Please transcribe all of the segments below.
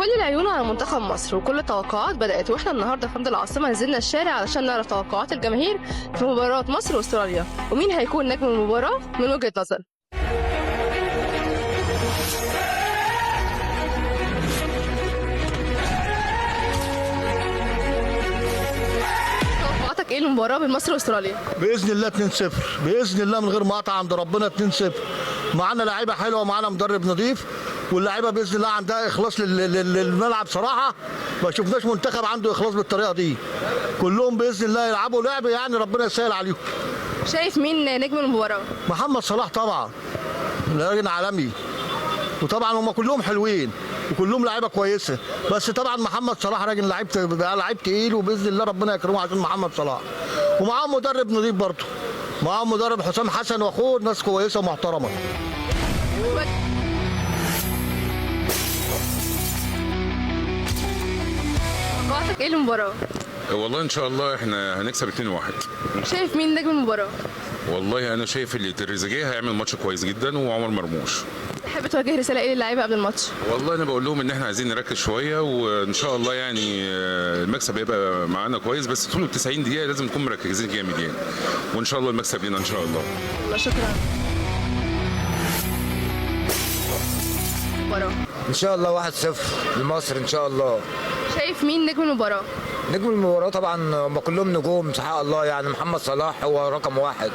كل العيون على منتخب مصر وكل التوقعات بدأت، واحنا النهارده في نادي العاصمة نزلنا الشارع علشان نعرف توقعات الجماهير في مباراة مصر واستراليا، ومين هيكون نجم المباراة من وجهة نظر. توقعاتك ايه المباراة بين مصر واستراليا؟ باذن الله 2-0، باذن الله من غير مقاطعه عند ربنا 2-0. معانا لعيبه حلوه ومعانا مدرب نظيف، واللعيبه باذن الله عندها اخلاص للملعب. صراحه ما شفناش منتخب عنده اخلاص بالطريقه دي. كلهم باذن الله يلعبوا لعب يعني ربنا يسهل عليهم. شايف مين نجم المباراة؟ محمد صلاح طبعا، راجل عالمي، وطبعا هم كلهم حلوين وكلهم لعيبه كويسه، بس طبعا محمد صلاح راجل لعيب تقيل، وباذن الله ربنا يكرمه عشان محمد صلاح. ومعاهم مدرب نظيف برضه، معاهم مدرب حسام حسن واخوه، ناس كويسه ومحترمه. توقعاتك ايه المباراة؟ والله ان شاء الله احنا هنكسب 2-1. شايف مين نجم المباراة؟ والله انا شايف اللي تريزيجيه هيعمل ماتش كويس جدا، وعمر مرموش. تحب توجه رسالة ايه للعيبة قبل الماتش؟ والله انا بقول لهم ان احنا عايزين نركز شويه، وان شاء الله يعني المكسب هيبقى معانا كويس، بس طول ال 90 دقيقه لازم نكون مركزين جامد يعني، وان شاء الله المكسب لينا ان شاء الله. الله، شكرا. مباراة ان شاء الله 1-0 لمصر ان شاء الله. شايف مين نجم المباراة؟ نجم المباراه طبعا هم كلهم نجوم سبحان الله، يعني محمد صلاح هو رقم واحد،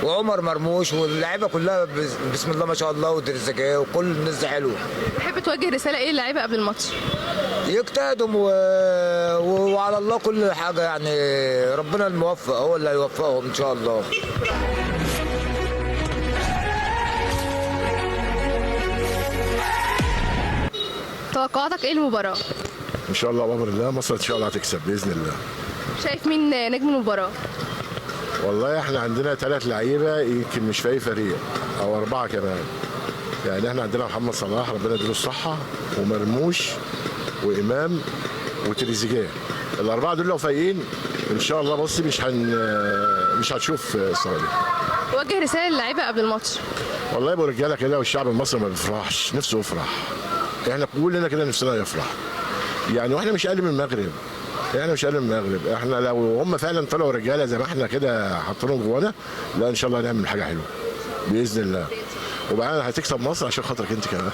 وعمر مرموش، واللعيبه كلها بسم الله ما شاء الله، وتريزيجيه وكل الناس دي حلوه. تحب توجه رسالة ايه للعيبة قبل الماتش؟ يجتهدوا وعلى الله كل حاجه، يعني ربنا الموفق هو اللي هيوفقهم ان شاء الله. توقعاتك ايه المباراة؟ ان شاء الله بامر الله مصر ان شاء الله هتكسب باذن الله. شايف مين نجم المباراة؟ والله احنا عندنا 3 لعيبه يمكن مش في اي فريق، او 4 كمان. يعني احنا عندنا محمد صلاح ربنا يديله الصحه، ومرموش، وامام، وتريزيجيه. ال4 دول لو فايقين ان شاء الله بصي مش هتشوف استراليا. وجه رسالة للعيبة قبل الماتش. والله يبقوا رجاله كده، والشعب المصري ما بيفرحش، نفسه يفرح. احنا كلنا كده نفسنا يفرح. يعني واحنا مش اقل من المغرب، احنا مش اقل من المغرب. احنا لو هم فعلا طلعوا رجاله زي ما احنا كده حاطينهم جوانا، لا ان شاء الله هنعمل حاجه حلوه باذن الله. وبعدين هتكسب مصر عشان خاطرك انت كمان.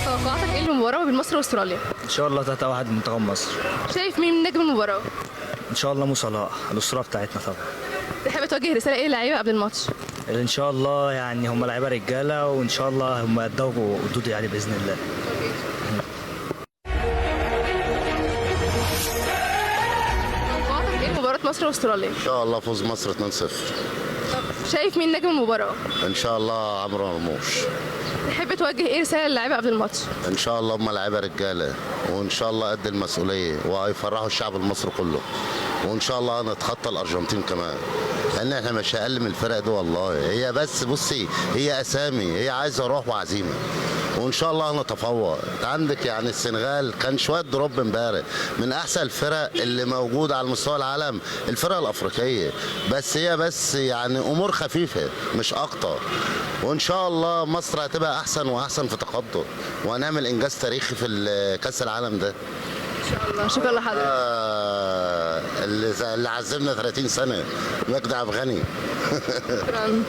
توقعاتك ايه المباراة بين مصر واستراليا؟ ان شاء الله 3-1 منتخب مصر. شايف مين نجم المباراة؟ ان شاء الله مو صلاح، الاسطوره بتاعتنا طبعا. تحب توجه رسالة ايه للعيبة قبل الماتش؟ ان شاء الله يعني هم لعيبه رجاله، وان شاء الله هم يدوا ردود يعني باذن الله. توقعاتك ايه مباراة مصر واستراليا؟ ان شاء الله فوز مصر 2-0. شايف مين نجم المباراة؟ ان شاء الله عمرو مرموش. تحب توجه ايه رسالة للعيبة قبل الماتش؟ ان شاء الله هم لعيبه رجاله، وان شاء الله قد المسؤوليه، وهيفرحوا الشعب المصري كله، وان شاء الله هنتخطى الارجنتين كمان، لان احنا مش اقل من الفرق دي والله. هي بس بصي هي اسامي، هي عايزه روح وعزيمه، وان شاء الله هنتفوق. انت عندك يعني السنغال كان شويه دروب امبارح، من احسن الفرق اللي موجوده على مستوى العالم الفرق الافريقيه، بس هي بس يعني امور خفيفه مش اكتر. وان شاء الله مصر هتبقى احسن واحسن في تقدم، وهنعمل انجاز تاريخي في كاس العالم ده ان شاء الله. شكرا لحضرتك. اللي عزمنا 30 سنه مجدي عبد الغني. شكرا.